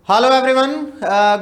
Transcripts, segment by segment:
Hello everyone,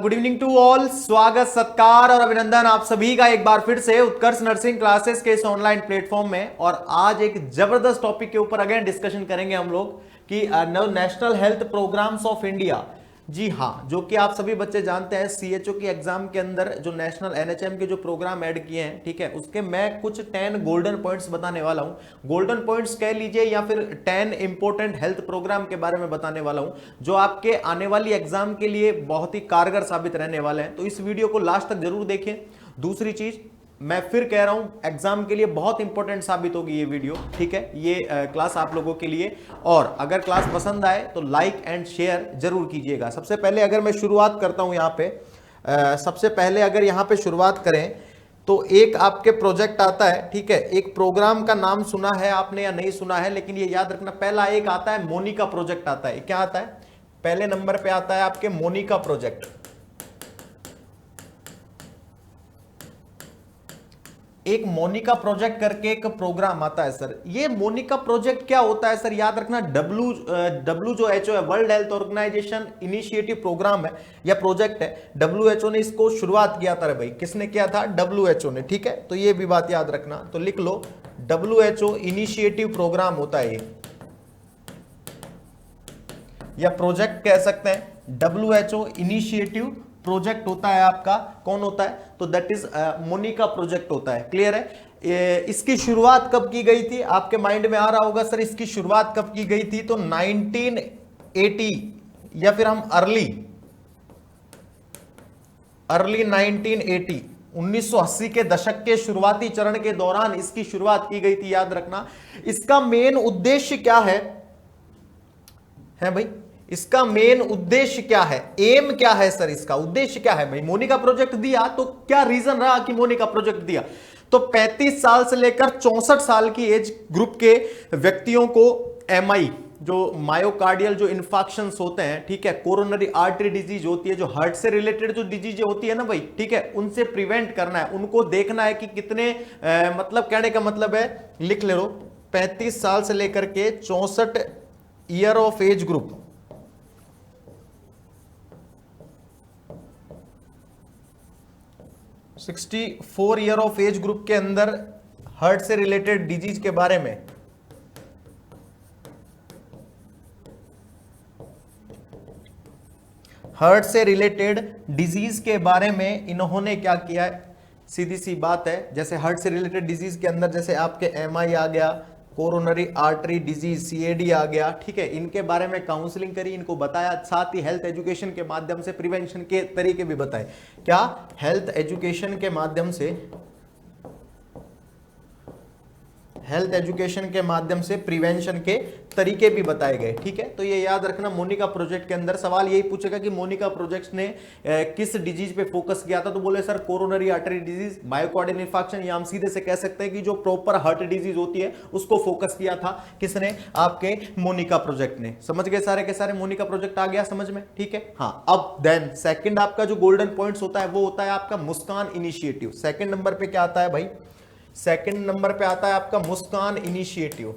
good evening to all. स्वागत, सत्कार और अभिनंदन आप सभी का एक बार फिर से उत्कर्ष नर्सिंग क्लासेस के इस ऑनलाइन प्लेटफॉर्म में। और आज एक जबरदस्त टॉपिक के ऊपर अगेन डिस्कशन करेंगे हम लोग कि national health programs of India. जी हाँ, जो कि आप सभी बच्चे जानते हैं सीएचओ की एग्जाम के अंदर जो नेशनल एनएचएम के जो प्रोग्राम ऐड किए हैं, ठीक है, उसके मैं कुछ 10 गोल्डन पॉइंट्स बताने वाला हूं। गोल्डन पॉइंट्स कह लीजिए या फिर 10 इंपॉर्टेंट हेल्थ प्रोग्राम के बारे में बताने वाला हूं जो आपके आने वाली एग्जाम के लिए बहुत ही कारगर साबित रहने वाले हैं। तो इस वीडियो को लास्ट तक जरूर देखें। दूसरी चीज, मैं फिर कह रहा हूं, एग्जाम के लिए बहुत इंपॉर्टेंट साबित होगी ये वीडियो, ठीक है, ये क्लास आप लोगों के लिए। और अगर क्लास पसंद आए तो लाइक एंड शेयर जरूर कीजिएगा। सबसे पहले अगर मैं शुरुआत करता हूं यहां पे, सबसे पहले अगर यहां पे शुरुआत करें तो एक आपके प्रोजेक्ट आता है, ठीक है। एक प्रोग्राम का नाम सुना है आपने या नहीं सुना है, लेकिन ये याद रखना, पहला एक आता है मोनिका प्रोजेक्ट आता है। क्या आता है? पहले नंबर पे आता है आपके मोनिका प्रोजेक्ट। एक मोनिका प्रोजेक्ट करके एक प्रोग्राम आता है सर। ये मोनिका प्रोजेक्ट क्या होता है सर? याद रखना, डब्ल्यू जो एचओ है, world health organization initiative program है या प्रोजेक्ट है। डब्ल्यूएचओ ने इसको शुरुआत किया था रे भाई। किसने किया था? डब्ल्यूएचओ ने, ठीक है। तो ये भी बात याद रखना, तो लिख लो डब्ल्यूएचओ इनिशिएटिव प्रोग्राम होता है ये, या प्रोजेक्ट कह सकते हैं। डब्ल्यूएचओ इनिशिएटिव प्रोजेक्ट होता है आपका। कौन होता है? तो दैट इज मोनिका प्रोजेक्ट होता है। क्लियर है? इसकी शुरुआत कब की गई थी? आपके माइंड में आ रहा होगा सर इसकी शुरुआत कब की गई थी। तो 1980 या फिर हम अर्ली 1980 1980 के दशक के शुरुआती चरण के दौरान इसकी शुरुआत की गई थी। याद रखना, इसका मेन उद्देश्य क्या है भाई? इसका मेन उद्देश्य क्या है? एम क्या है सर? इसका उद्देश्य क्या है भाई? मोनिका प्रोजेक्ट दिया तो क्या रीजन रहा कि मोनिका प्रोजेक्ट दिया? तो 35 साल से लेकर 64 साल की एज ग्रुप के व्यक्तियों को एमआई, जो मायोकार्डियल जो इन्फेक्शंस होते हैं, ठीक है, कोरोनरी आर्टरी डिजीज होती है, जो हार्ट से रिलेटेड जो डिजीज होती है ना भाई, ठीक है, उनसे प्रिवेंट करना है। उनको देखना है कि कितने मतलब कहने का मतलब है, लिख ले लो, 35 साल से लेकर के 64 year of age group, 64 year of age group के अंदर हार्ट से रिलेटेड डिजीज के बारे में हार्ट से रिलेटेड डिजीज के बारे में इन्होंने क्या किया है? सीधी सी बात है, जैसे हार्ट से रिलेटेड डिजीज के अंदर जैसे आपके एमआई आ गया, कोरोनरी आर्टरी डिजीज सीएडी आ गया, ठीक है, इनके बारे में काउंसलिंग करी, इनको बताया, साथ ही हेल्थ एजुकेशन के माध्यम से प्रिवेंशन के तरीके भी बताए। क्या? हेल्थ एजुकेशन के माध्यम से, हेल्थ एजुकेशन के माध्यम से प्रिवेंशन के तरीके भी बताए गए, ठीक है। तो ये याद रखना, मोनिका प्रोजेक्ट के अंदर सवाल यही पूछेगा कि मोनिका प्रोजेक्ट ने किस डिजीज पे फोकस किया था। तो बोले sir coronary artery disease, myocardial infection, या हम सीधे से कह सकते हैं कि जो प्रॉपर हार्ट डिजीज होती है उसको फोकस किया था। किसने? आपके मोनिका प्रोजेक्ट ने। समझ गए सारे के सारे? मोनिका प्रोजेक्ट आ गया समझ में, ठीक है। हाँ, अब देन सेकंड आपका जो गोल्डन पॉइंट्स होता है वो होता है आपका मुस्कान इनिशिएटिव। सेकंड नंबर पे क्या आता है भाई? सेकंड नंबर पे आता है आपका मुस्कान इनिशिएटिव।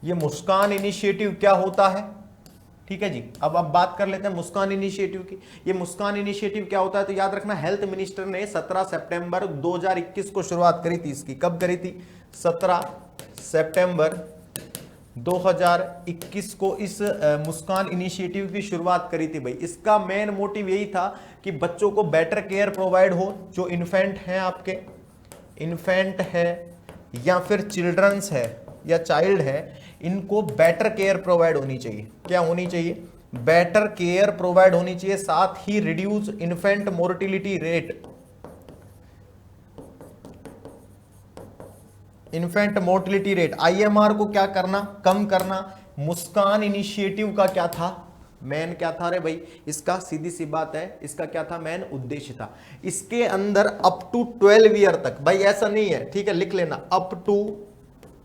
ये मुस्कान इनिशिएटिव क्या होता है? ठीक है जी, अब बात कर लेते हैं मुस्कान इनिशिएटिव की। ये मुस्कान इनिशिएटिव क्या होता है? तो याद रखना, हेल्थ मिनिस्टर ने 17 सितंबर 2021 को शुरुआत करी थी इसकी। कब करी थी? 17 सितंबर 2021 को इस मुस्कान इनिशिएटिव की शुरुआत करी थी भाई। इसका मेन मोटिव यही था कि बच्चों को बेटर केयर प्रोवाइड हो। जो इन्फेंट हैं आपके, इन्फेंट है या फिर चिल्ड्रंस है या चाइल्ड है, इनको बेटर केयर प्रोवाइड होनी चाहिए। क्या होनी चाहिए? बेटर केयर प्रोवाइड होनी चाहिए। साथ ही reduce infant mortality rate, infant mortality rate, IMR को क्या करना? कम करना। मुस्कान इनिशिएटिव का क्या था? मेन क्या था रे भाई इसका? सीधी सी बात है, इसका क्या था? मेन उद्देश्य था इसके अंदर अप टू 12 ईयर तक, भाई ऐसा नहीं है, ठीक है, लिख लेना, अप टू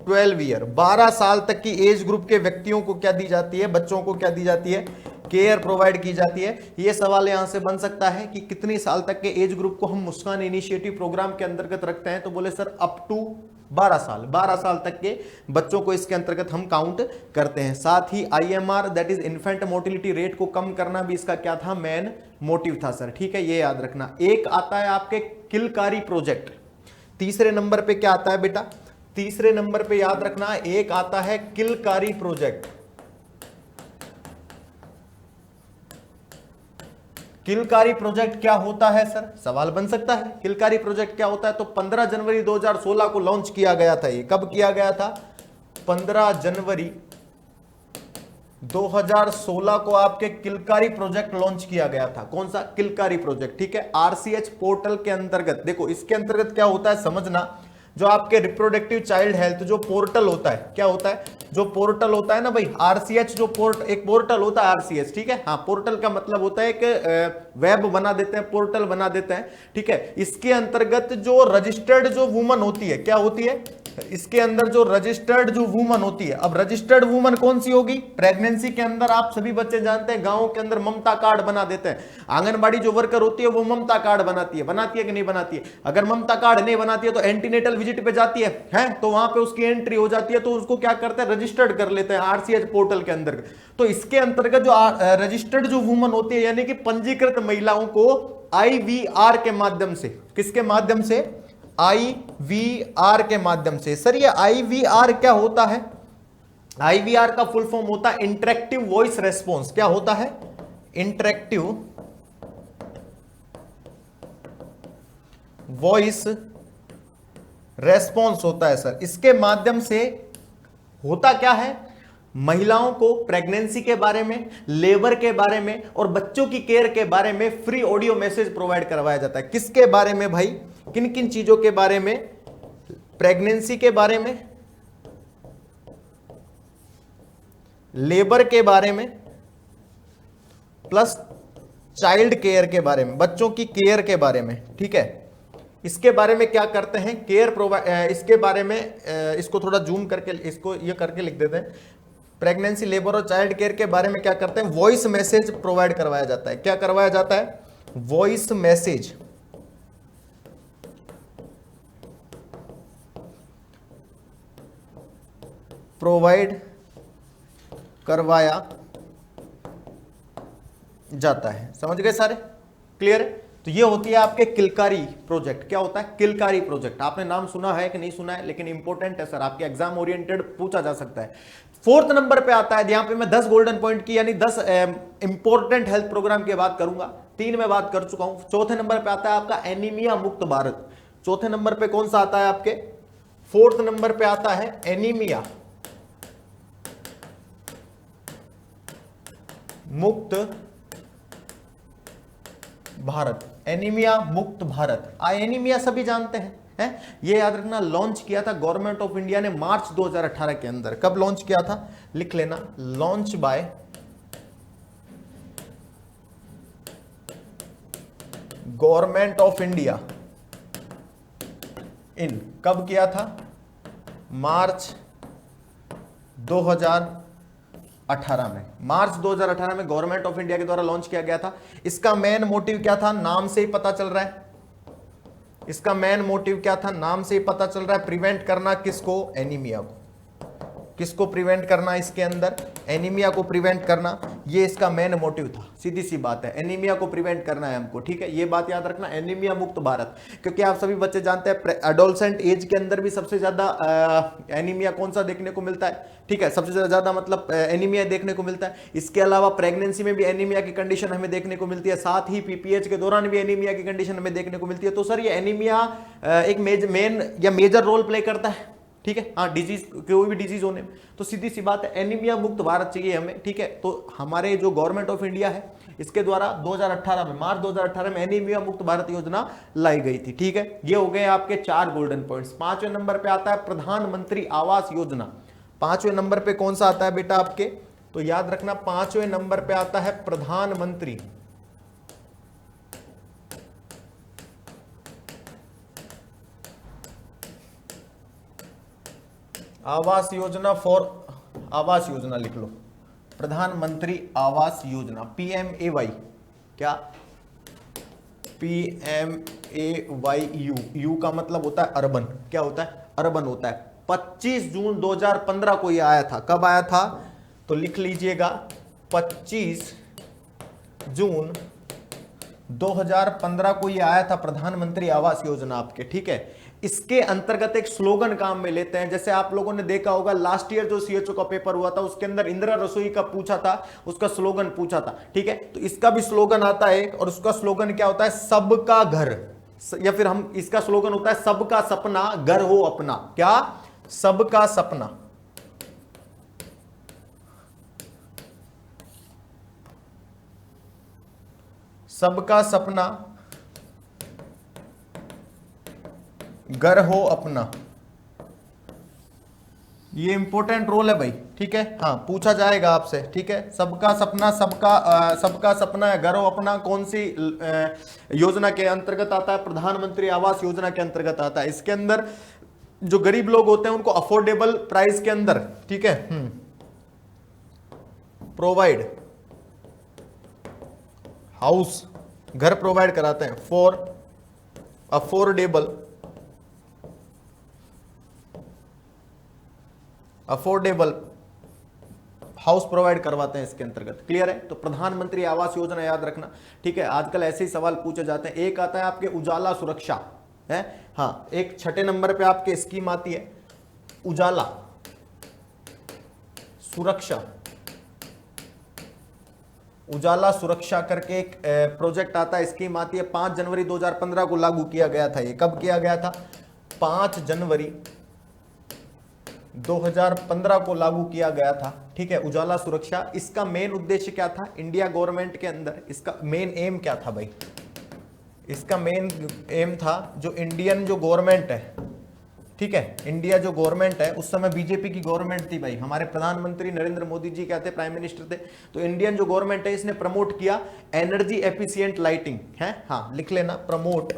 12 ईयर, 12 साल तक की एज ग्रुप के व्यक्तियों को क्या दी जाती है? बच्चों को क्या दी जाती है? केयर प्रोवाइड की जाती है। ये सवाल यहां से बन सकता है कि कितनी साल तक के एज ग्रुप को हम मुस्कान इनिशिएटिव प्रोग्राम के अंतर्गत रखते हैं, तो बोले सर अप टू 12 साल, 12 साल तक के बच्चों को इसके अंतर्गत हम काउंट करते हैं। साथ ही IMR that is infant mortality rate को कम करना भी इसका क्या था, मेन मोटिव था सर, ठीक है, ये याद रखना। एक आता है आपके किलकारी प्रोजेक्ट, तीसरे नंबर पे क्या आता है बेटा, तीसरे नंबर पे याद रखना एक आता है किलकारी प्रोजेक्ट। किलकारी प्रोजेक्ट क्या होता है सर, सवाल बन सकता है, किलकारी प्रोजेक्ट क्या होता है। तो 15 जनवरी 2016 को लॉन्च किया गया था। ये कब किया गया था, 15 जनवरी 2016 को आपके किलकारी प्रोजेक्ट लॉन्च किया गया था। कौन सा, किलकारी प्रोजेक्ट, ठीक है। RCH पोर्टल के अंतर्गत, देखो इसके अंतर्गत क्या होता है समझना, जो आपके रिप्रोडक्टिव चाइल्ड हेल्थ जो पोर्टल होता है, क्या होता है, जो पोर्टल होता है ना भाई, RCH जो एक पोर्टल होता है RCH, ठीक है। हाँ, पोर्टल का मतलब होता है एक वेब बना देते हैं, पोर्टल बना देते हैं, ठीक है। इसके अंतर्गत जो रजिस्टर्ड जो वुमन होती है, क्या होती है, इसके अंदर जो रजिस्टर्ड जो वुमन होती है, अब रजिस्टर्ड वुमन कौन सी होगी, प्रेगनेंसी के अंदर आप सभी बच्चे जानते हैं गांवों के अंदर ममता कार्ड बना देते हैं। आंगनबाड़ी जो वर्कर होती है वो ममता कार्ड बनाती है कि नहीं बनाती है। अगर ममता कार्ड नहीं बनाती है तो एंटीनेटल विजिट पे जाती है तो वहां पे उसकी एंट्री हो जाती है, तो उसको क्या करते हैं, रजिस्टर्ड कर लेते हैं RCH पोर्टल के अंदर। तो इसके अंतर्गत जो रजिस्टर्ड जो वुमन होती है, यानी कि पंजीकृत महिलाओं को IVR के माध्यम से, किसके माध्यम से, IVR के माध्यम से। सर ये IVR क्या होता है, IVR का फुल फॉर्म होता है इंटरेक्टिव वॉइस रेस्पॉन्स। क्या होता है, इंटरेक्टिव वॉइस रेस्पॉन्स होता है सर। इसके माध्यम से होता क्या है, महिलाओं को प्रेगनेंसी के बारे में, लेबर के बारे में और बच्चों की केयर के बारे में फ्री ऑडियो मैसेज प्रोवाइड करवाया जाता है। किसके बारे में भाई, किन किन चीजों के बारे में, प्रेगनेंसी के बारे में, लेबर के बारे में, प्लस चाइल्ड केयर के बारे में, बच्चों की केयर के बारे में, ठीक है। इसके बारे में क्या करते हैं, केयर प्रोवाइड, इसके बारे में इसको थोड़ा जूम करके इसको ये करके लिख देते हैं। प्रेगनेंसी, लेबर और चाइल्ड केयर के बारे में क्या करते हैं, वॉइस मैसेज प्रोवाइड करवाया जाता है। क्या करवाया जाता है, वॉइस मैसेज प्रोवाइड करवाया जाता है। समझ गए सारे, क्लियर है। तो ये होती है आपके किलकारी प्रोजेक्ट। क्या होता है, किलकारी प्रोजेक्ट। आपने नाम सुना है कि नहीं सुना है, लेकिन इंपॉर्टेंट है सर, आपके एग्जाम ओरिएंटेड पूछा जा सकता है। 4th नंबर पे आता है, यहां पे मैं 10 गोल्डन पॉइंट की यानी 10 इंपॉर्टेंट हेल्थ प्रोग्राम की बात करूंगा, 3 में बात कर चुका हूं। 4th नंबर पे आता है आपका एनीमिया मुक्त भारत। 4th नंबर पे कौन सा आता है आपके, 4th नंबर पे आता है एनीमिया मुक्त भारत। एनीमिया मुक्त भारत, एनीमिया सभी जानते हैं, ये याद रखना। लॉन्च किया था गवर्नमेंट ऑफ इंडिया ने मार्च 2018 के अंदर। कब लॉन्च किया था, लिख लेना, launch by government of India in, कब किया था, मार्च 2018 में, मार्च 2018 में गवर्नमेंट ऑफ इंडिया के द्वारा लॉन्च किया गया था। इसका मेन मोटिव क्या था, नाम से ही पता चल रहा है, इसका मेन मोटिव क्या था, नाम से ही पता चल रहा है, प्रिवेंट करना किसको, एनीमिया को। किसको प्रिवेंट करना, इसके अंदर एनीमिया को प्रिवेंट करना, ये इसका मेन मोटिव था। सीधी सी बात है, एनीमिया को प्रिवेंट करना है हमको, ठीक है। ये बात याद रखना, एनीमिया मुक्त भारत, क्योंकि आप सभी बच्चे जानते हैं एडोलसेंट एज के अंदर भी सबसे ज्यादा एनीमिया कौन सा देखने को मिलता है, ठीक है, सबसे ज्यादा मतलब एनीमिया देखने को मिलता है। इसके अलावा प्रेगनेंसी में भी एनीमिया की कंडीशन हमें देखने को मिलती है, साथ ही पीपीएच के दौरान भी एनीमिया की कंडीशन हमें देखने को मिलती है। तो सर ये एनीमिया एक मेन या मेजर रोल प्ले करता है, ठीक है। हाँ, डिजीज, कोई भी डिजीज होने में, तो सीधी सी बात है एनीमिया मुक्त भारत चाहिए हमें, ठीक है। तो हमारे जो गवर्नमेंट ऑफ इंडिया है इसके द्वारा 2018 में, मार्च 2018 में एनीमिया मुक्त भारत योजना लाई गई थी, ठीक है। ये हो गए आपके 4 गोल्डन पॉइंट्स। 5वें नंबर पे आता है प्रधानमंत्री आवास योजना। 5वें नंबर पे कौन सा आता है बेटा आपके, तो याद रखना 5वें नंबर पे आता है प्रधानमंत्री आवास योजना फॉर, आवास योजना लिख लो, प्रधानमंत्री आवास योजना, PMAY, क्या PMAY, यू का मतलब होता है अर्बन, क्या होता है, अर्बन होता है। 25 जून 2015 को ये आया था। कब आया था, तो लिख लीजिएगा 25 जून 2015 को ये आया था प्रधानमंत्री आवास योजना आपके, ठीक है। इसके अंतर्गत एक स्लोगन काम में लेते हैं। जैसे आप लोगों ने देखा होगा लास्ट ईयर जो CHO का पेपर हुआ था उसके अंदर इंदिरा रसोई का पूछा था, उसका स्लोगन पूछा था, ठीक है। तो इसका भी स्लोगन आता है और उसका स्लोगन क्या होता है, सबका घर, या फिर हम इसका स्लोगन होता है सबका सपना घर हो अपना। क्या, सबका सपना, सबका सपना घर हो अपना। ये इंपॉर्टेंट रोल है भाई, ठीक है। हाँ, पूछा जाएगा आपसे, ठीक है। सबका सपना, सबका सपना घर हो अपना कौन सी योजना के अंतर्गत आता है, प्रधानमंत्री आवास योजना के अंतर्गत आता है। इसके अंदर जो गरीब लोग होते हैं उनको अफोर्डेबल प्राइस के अंदर, ठीक है, प्रोवाइड हाउस, घर प्रोवाइड कराते हैं फॉर अफोर्डेबल हाउस प्रोवाइड करवाते हैं इसके अंतर्गत। क्लियर है। तो प्रधानमंत्री आवास योजना याद रखना, ठीक है। आजकल ऐसे ही सवाल पूछे जाते हैं। एक आता है आपके उजाला सुरक्षा है, हाँ। एक 6 नंबर पे आपके स्कीम आती है उजाला सुरक्षा, उजाला सुरक्षा करके एक प्रोजेक्ट आता है, स्कीम आती है। 5 जनवरी 2015 को लागू किया गया था। ये कब किया गया था, 5 जनवरी 2015 को लागू किया गया था, ठीक है। उजाला सुरक्षा, इसका मेन उद्देश्य क्या था इंडिया गवर्नमेंट के अंदर, इसका मेन एम क्या था भाई, इसका मेन एम था जो इंडियन जो गवर्नमेंट है, ठीक है, इंडिया जो गवर्नमेंट है उस समय बीजेपी की गवर्नमेंट थी भाई। हमारे प्रधानमंत्री नरेंद्र मोदी जी क्या थे, प्राइम मिनिस्टर थे। तो इंडियन जो गवर्नमेंट है इसने प्रमोट किया एनर्जी एफिशिएंट लाइटिंग है, हाँ लिख लेना, प्रमोट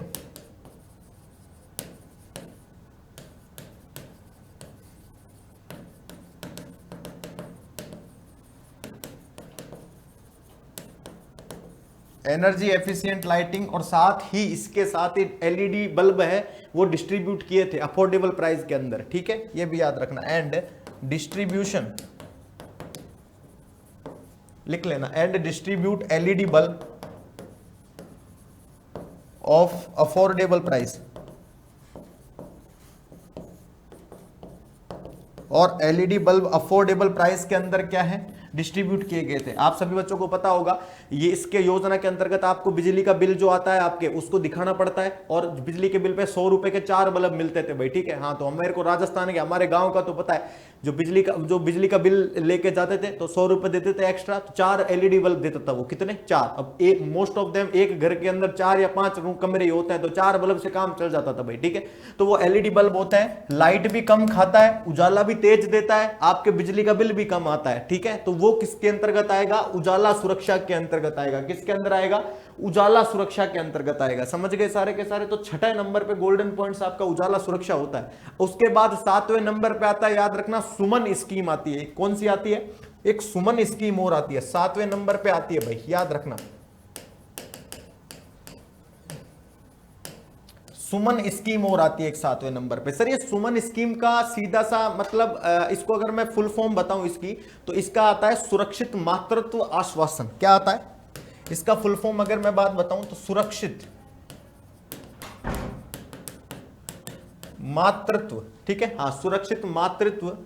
एनर्जी एफिशिएंट लाइटिंग, और साथ ही इसके साथ ही एलईडी बल्ब है वो डिस्ट्रीब्यूट किए थे अफोर्डेबल प्राइस के अंदर, ठीक है। ये भी याद रखना, एंड डिस्ट्रीब्यूशन लिख लेना, and distribute LED bulb of affordable price, और एलईडी बल्ब अफोर्डेबल प्राइस के अंदर क्या है, डिस्ट्रीब्यूट किए गए थे। आप सभी बच्चों को पता होगा ये इसके योजना के अंतर्गत आपको बिजली का बिल जो आता है आपके उसको दिखाना पड़ता है, और बिजली के बिल पे 100 रुपए के 4 बल्ब मिलते थे भाई, ठीक है। हाँ, तो मेरे को राजस्थान के हमारे गांव का तो पता है, जो बिजली का बिल लेके जाते थे तो 100 रुपए देते थे एक्स्ट्रा, तो 4 एलईडी बल्ब देता था वो, कितने, 4। अब एक मोस्ट ऑफ देम एक घर के अंदर 4 या 5 रूम कमरे होते हैं, तो 4 बल्ब से काम चल जाता था भाई, ठीक है। तो वो एलईडी बल्ब होता है, लाइट भी कम खाता है, उजाला भी तेज देता है, आपके बिजली का बिल भी कम आता है, ठीक है। तो वो किसके अंतर्गत आएगा, उजाला सुरक्षा के अंतर्गत आएगा। किसके अंदर आएगा, उजाला सुरक्षा के अंतर्गत आएगा। समझ गए सारे के सारे। तो 6 नंबर पे गोल्डन पॉइंट्स आपका उजाला सुरक्षा होता है। उसके बाद 7वें नंबर पे आता है, याद रखना, सुमन स्कीम आती है। कौन सी आती है, एक सुमन स्कीम और आती है, 7वें नंबर पे आती है भाई, याद रखना, सुमन स्कीम और आती है एक 7वें नंबर पे। सर ये सुमन स्कीम का सीधा सा मतलब इसको अगर मैं फुल फॉर्म बताऊं इसकी, तो इसका आता है सुरक्षित मातृत्व आश्वासन। क्या आता है इसका फुल फॉर्म अगर मैं बात बताऊं तो सुरक्षित मातृत्व, ठीक है, हाँ, सुरक्षित मातृत्व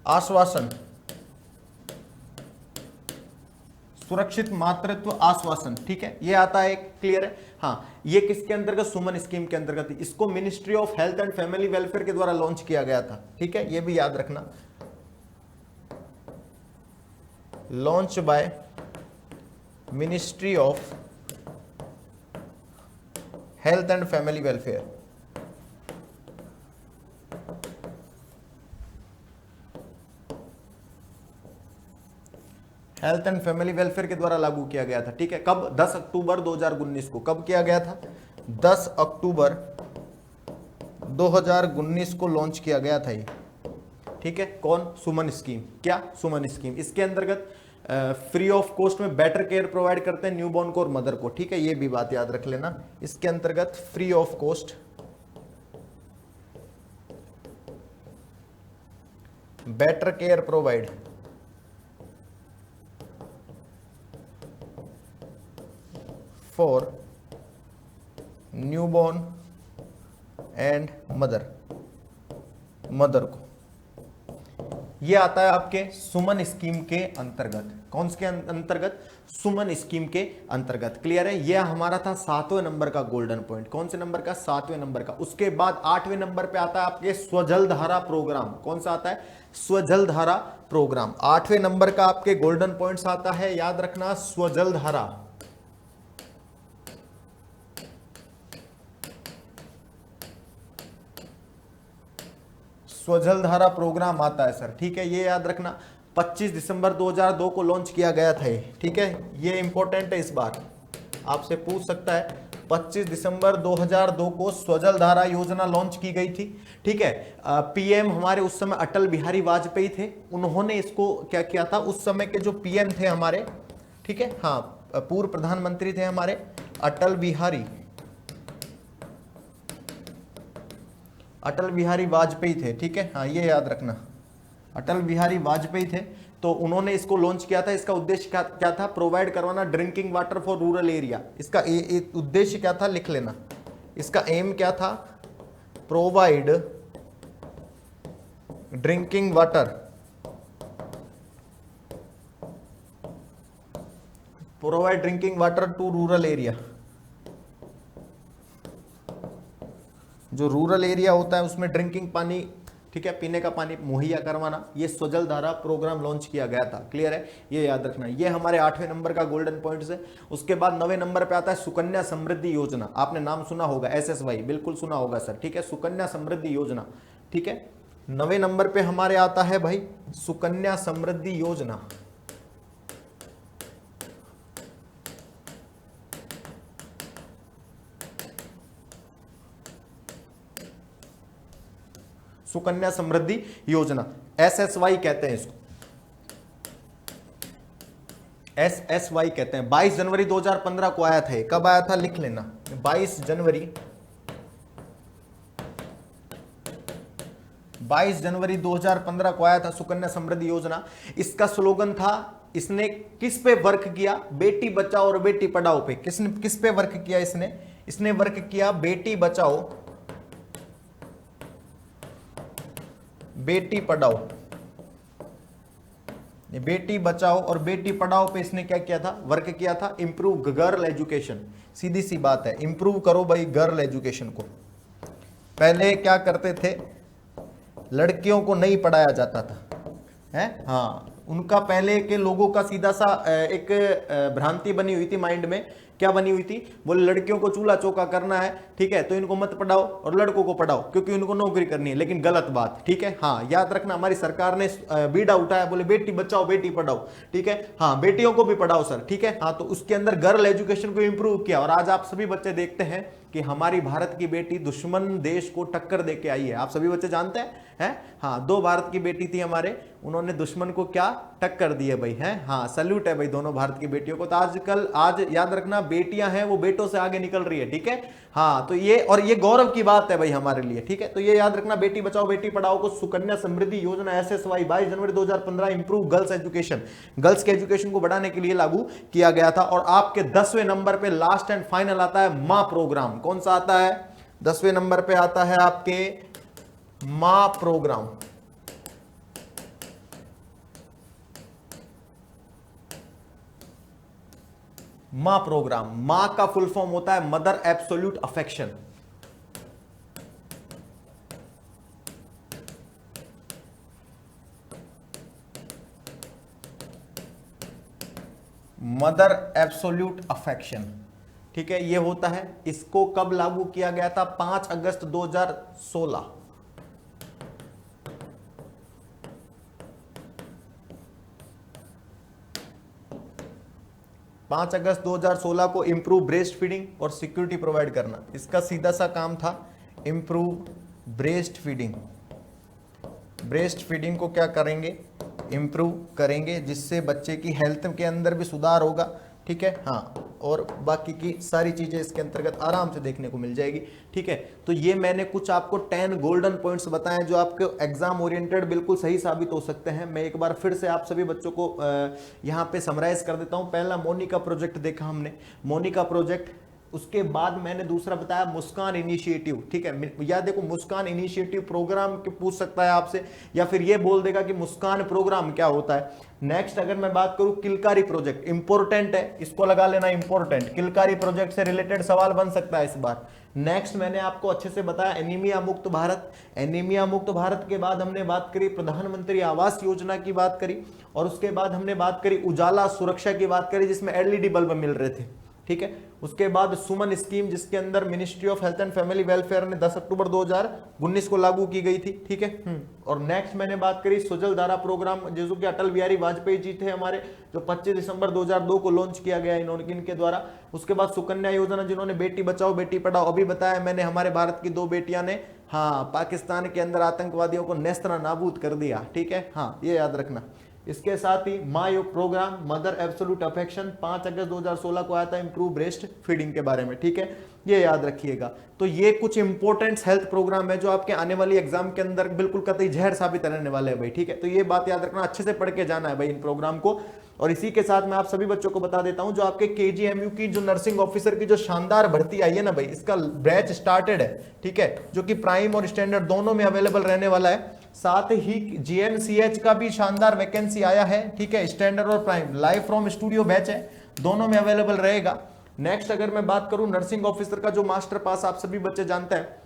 आश्वासन, सुरक्षित मातृत्व आश्वासन, ठीक है, ये आता है। क्लियर है। हाँ, ये किसके अंतर्गत, सुमन स्कीम के अंतर्गत। इसको ministry of health and family welfare के द्वारा लॉन्च किया गया था, ठीक है, ये भी याद रखना, launch by ministry of health and family welfare. Health and family welfare के द्वारा लागू किया गया था, ठीक है। कब, 10 अक्टूबर 2019 को। कब किया गया था, 10 अक्टूबर 2019 को लॉन्च किया गया था ये, ठीक है, कौन? सुमन स्कीम। क्या? सुमन स्कीम। इसके अंतर्गत फ्री ऑफ कॉस्ट में बेटर केयर प्रोवाइड करते हैं न्यूबॉर्न को और मदर को, ठीक है, ये भी बात याद रख लेना। इसके अंतर्गत free of cost better care provide for newborn and mother को, ये आता है आपके सुमन स्कीम के अंतर्गत। कौन के अंतर्गत? सुमन स्कीम के अंतर्गत। क्लियर है? यह हमारा था 7वें नंबर का गोल्डन पॉइंट। कौन से नंबर का? 7वें नंबर का। उसके बाद 8वें नंबर पे आता है आपके स्वजल धारा प्रोग्राम। कौन सा आता है? स्वजल धारा प्रोग्राम। 8वें नंबर का आपके गोल्डन पॉइंट्स आता है, याद रखना, स्वजल धारा। स्वजल धारा प्रोग्राम आता है सर, ठीक है, ये याद रखना। 25 दिसंबर 2002 को लॉन्च किया गया था ये, ठीक है, ये इंपॉर्टेंट है, इस बार आपसे पूछ सकता है। 25 दिसंबर 2002 को स्वजल धारा योजना लॉन्च की गई थी, ठीक है। पीएम हमारे उस समय अटल बिहारी वाजपेयी थे, उन्होंने इसको क्या किया था, उस समय के जो पीएम थे हमारे, ठीक है, हाँ, पूर्व प्रधानमंत्री थे हमारे अटल बिहारी वाजपेयी थे, ठीक है, हाँ, ये याद रखना, अटल बिहारी वाजपेयी थे, तो उन्होंने इसको लॉन्च किया था। इसका उद्देश्य क्या था? प्रोवाइड करवाना drinking water for rural area. इसका उद्देश्य क्या था? लिख लेना, इसका एम क्या था? Provide drinking water to rural area. जो रूरल एरिया होता है उसमें ड्रिंकिंग पानी, ठीक है, पीने का पानी मुहैया करवाना, ये स्वजल धारा प्रोग्राम लॉन्च किया गया था। क्लियर है? ये याद रखना। ये हमारे 8वें नंबर का गोल्डन पॉइंट्स है। उसके बाद 9वें नंबर पे आता है सुकन्या समृद्धि योजना। आपने नाम सुना होगा, SSY, बिल्कुल सुना होगा सर, ठीक है, सुकन्या समृद्धि योजना, ठीक है। 9वें नंबर पे हमारे आता है भाई सुकन्या समृद्धि योजना। सुकन्या समृद्धि योजना, SSY कहते हैं इसको, SSY कहते हैं। 22 जनवरी 2015 को आया था। कब आया था? लिख लेना, 22 जनवरी 2015 को आया था सुकन्या समृद्धि योजना। इसका स्लोगन था, इसने किस पे वर्क किया? बेटी बचाओ और बेटी पढ़ाओ पे। किस पे वर्क किया? इसने वर्क किया बेटी बचाओ बेटी पढ़ाओ। बेटी बचाओ और बेटी पढ़ाओ पे इसने क्या किया था? वर्क किया था। इंप्रूव गर्ल एजुकेशन, सीधी सी बात है, इंप्रूव करो भाई गर्ल एजुकेशन को। पहले क्या करते थे, लड़कियों को नहीं पढ़ाया जाता था, है, हाँ, उनका पहले के लोगों का सीधा सा एक भ्रांति बनी हुई थी माइंड में। क्या बनी हुई थी? बोले लड़कियों को चूल्हा चौका करना है, ठीक है, तो इनको मत पढ़ाओ और लड़कों को पढ़ाओ क्योंकि उनको नौकरी करनी है। लेकिन गलत बात, ठीक है, हाँ, याद रखना, हमारी सरकार ने बीड़ा उठाया, बोले बेटी बचाओ बेटी पढ़ाओ, ठीक है, हाँ, बेटियों को भी पढ़ाओ सर, ठीक है, हाँ, तो उसके अंदर गर्ल एजुकेशन को इंप्रूव किया। और आज आप सभी बच्चे देखते हैं कि हमारी भारत की बेटी दुश्मन देश को टक्कर देके आई है। आप सभी बच्चे जानते हैं, हाँ, 2 भारत की बेटी थी हमारे, उन्होंने दुश्मन को क्या टक्कर दी है भाई, है, हाँ, सल्यूट है भाई दोनों भारत की बेटियों को। तो आज याद रखना, बेटियां हैं वो बेटों से आगे निकल रही है, ठीक है, हाँ, तो ये गौरव की बात है भाई हमारे लिए, ठीक है। तो ये याद रखना, बेटी बचाओ बेटी पढ़ाओ को सुकन्या समृद्धि योजना SSY 22 जनवरी 2015 इंप्रूव गर्ल्स एजुकेशन, गर्ल्स के एजुकेशन को बढ़ाने के लिए लागू किया गया था। और आपके 10वें नंबर पे लास्ट एंड फाइनल आता है मां प्रोग्राम। कौन सा आता है? 10वें नंबर पे आता है आपके मां प्रोग्राम। मां प्रोग्राम, मां का फुल फॉर्म होता है mother absolute affection. Mother absolute affection, ठीक है, ये होता है। इसको कब लागू किया गया था? 5 अगस्त 2016। 5 अगस्त 2016 को इंप्रूव ब्रेस्ट फीडिंग और सिक्योरिटी प्रोवाइड करना, इसका सीधा सा काम था, improve breast feeding breast feeding को क्या करेंगे, इम्प्रूव करेंगे, जिससे बच्चे की हेल्थ के अंदर भी सुधार होगा, ठीक है। हाँ, और बाकी की सारी चीजें इसके अंतर्गत आराम से देखने को मिल जाएगी, ठीक है। तो ये मैंने कुछ आपको 10 गोल्डन पॉइंट्स बताए जो आपके एग्जाम ओरिएंटेड बिल्कुल सही साबित हो सकते हैं। मैं एक बार फिर से आप सभी बच्चों को यहाँ पे समराइज कर देता हूँ। पहला मोनिका प्रोजेक्ट देखा हमने, मोनिका प्रोजेक्ट। उसके बाद मैंने दूसरा बताया मुस्कान इनिशिएटिव, ठीक है। या देखो मुस्कान इनिशिएटिव प्रोग्राम के पूछ सकता है आपसे, या फिर ये बोल देगा कि मुस्कान प्रोग्राम क्या होता है। नेक्स्ट अगर मैं बात करूं किलकारी प्रोजेक्ट, इंपॉर्टेंट है, इसको लगा लेना इंपॉर्टेंट, किलकारी प्रोजेक्ट से रिलेटेड सवाल बन सकता है इस बार। नेक्स्ट मैंने आपको अच्छे से बताया एनीमिया मुक्त भारत। एनीमिया मुक्त भारत के बाद हमने बात करी प्रधानमंत्री आवास योजना की बात करी, और उसके बाद हमने बात करी उजाला सुरक्षा की बात करी जिसमें एलईडी बल्ब मिल रहे थे, ठीक है। उसके बाद सुमन स्कीम जिसके अंदर ministry of health and family welfare ने 10 अक्टूबर 2019 को लागू की गई थी, ठीक है। और नेक्स्ट मैंने बात करी सुजल धारा प्रोग्राम, जो कि अटल बिहारी वाजपेयी जी थे हमारे, जो 25 दिसंबर 2002 को लॉन्च किया गया इनके द्वारा। उसके बाद सुकन्या योजना जिन्होंने बेटी बचाओ बेटी पढ़ाओ, अभी बताया मैंने, हमारे भारत की 2 बेटियां ने हाँ पाकिस्तान के अंदर आतंकवादियों को नेस्तरा नाबूद कर दिया, ठीक है। हाँ, ये याद रखना। इसके साथ ही माँ योग प्रोग्राम मदर एब्सोल्यूट अफेक्शन 5 अगस्त 2016 को आया था, इंप्रूव ब्रेस्ट फीडिंग के बारे में, ठीक है। ये याद रखिएगा। तो ये कुछ इंपॉर्टेंट हेल्थ प्रोग्राम है जो आपके आने वाली एग्जाम के अंदर बिल्कुल कतई जहर साबित रहने वाले हैं भाई, ठीक है। तो ये बात याद रखना, अच्छे से पढ़ के जाना है भाई इन प्रोग्राम को। और इसी के साथ मैं आप सभी बच्चों को बता देता हूं, जो आपके केजीएमयू की जो नर्सिंग ऑफिसर की जो शानदार भर्ती आई है ना भाई, इसका बैच स्टार्टेड है, ठीक है, जो कि प्राइम और स्टैंडर्ड दोनों में अवेलेबल रहने वाला है। साथ ही जीएनसीएच का भी शानदार वैकेंसी आया है, ठीक है, स्टैंडर्ड और prime, live from studio batch है, दोनों में अवेलेबल रहेगा। नेक्स्ट अगर मैं बात करूं नर्सिंग ऑफिसर का जो मास्टर पास, आप सभी बच्चे जानते हैं,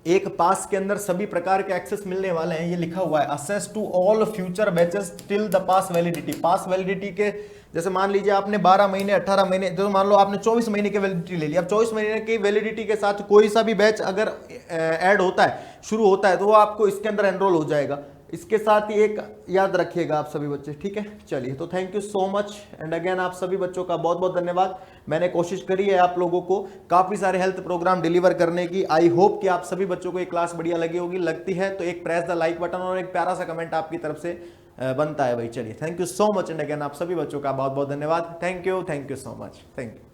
एक पास के अंदर सभी प्रकार के एक्सेस मिलने वाले हैं। ये लिखा हुआ है access to all future batches till the pass validity. Pass validity के जैसे मान लीजिए आपने 12 महीने 18 महीने, तो मान लो आपने 24 महीने की वैलिडिटी ले ली। अब 24 महीने की वैलिडिटी के साथ कोई सा भी बैच अगर ऐड होता है, शुरू होता है, तो वो आपको इसके अंदर एनरोल हो जाएगा। इसके साथ ही एक याद रखिएगा आप सभी बच्चे, ठीक है। चलिए, तो thank you so much and again आप सभी बच्चों का बहुत बहुत धन्यवाद। मैंने कोशिश करी है आप लोगों को काफी सारे हेल्थ प्रोग्राम डिलीवर करने की। आई होप कि आप सभी बच्चों को ये क्लास बढ़िया लगी होगी। लगती है तो एक प्रेस द लाइक बटन और एक प्यारा सा कमेंट आपकी तरफ से बनता है भाई। चलिए, thank you so much and again आप सभी बच्चों का बहुत बहुत धन्यवाद। Thank you so much, thank you.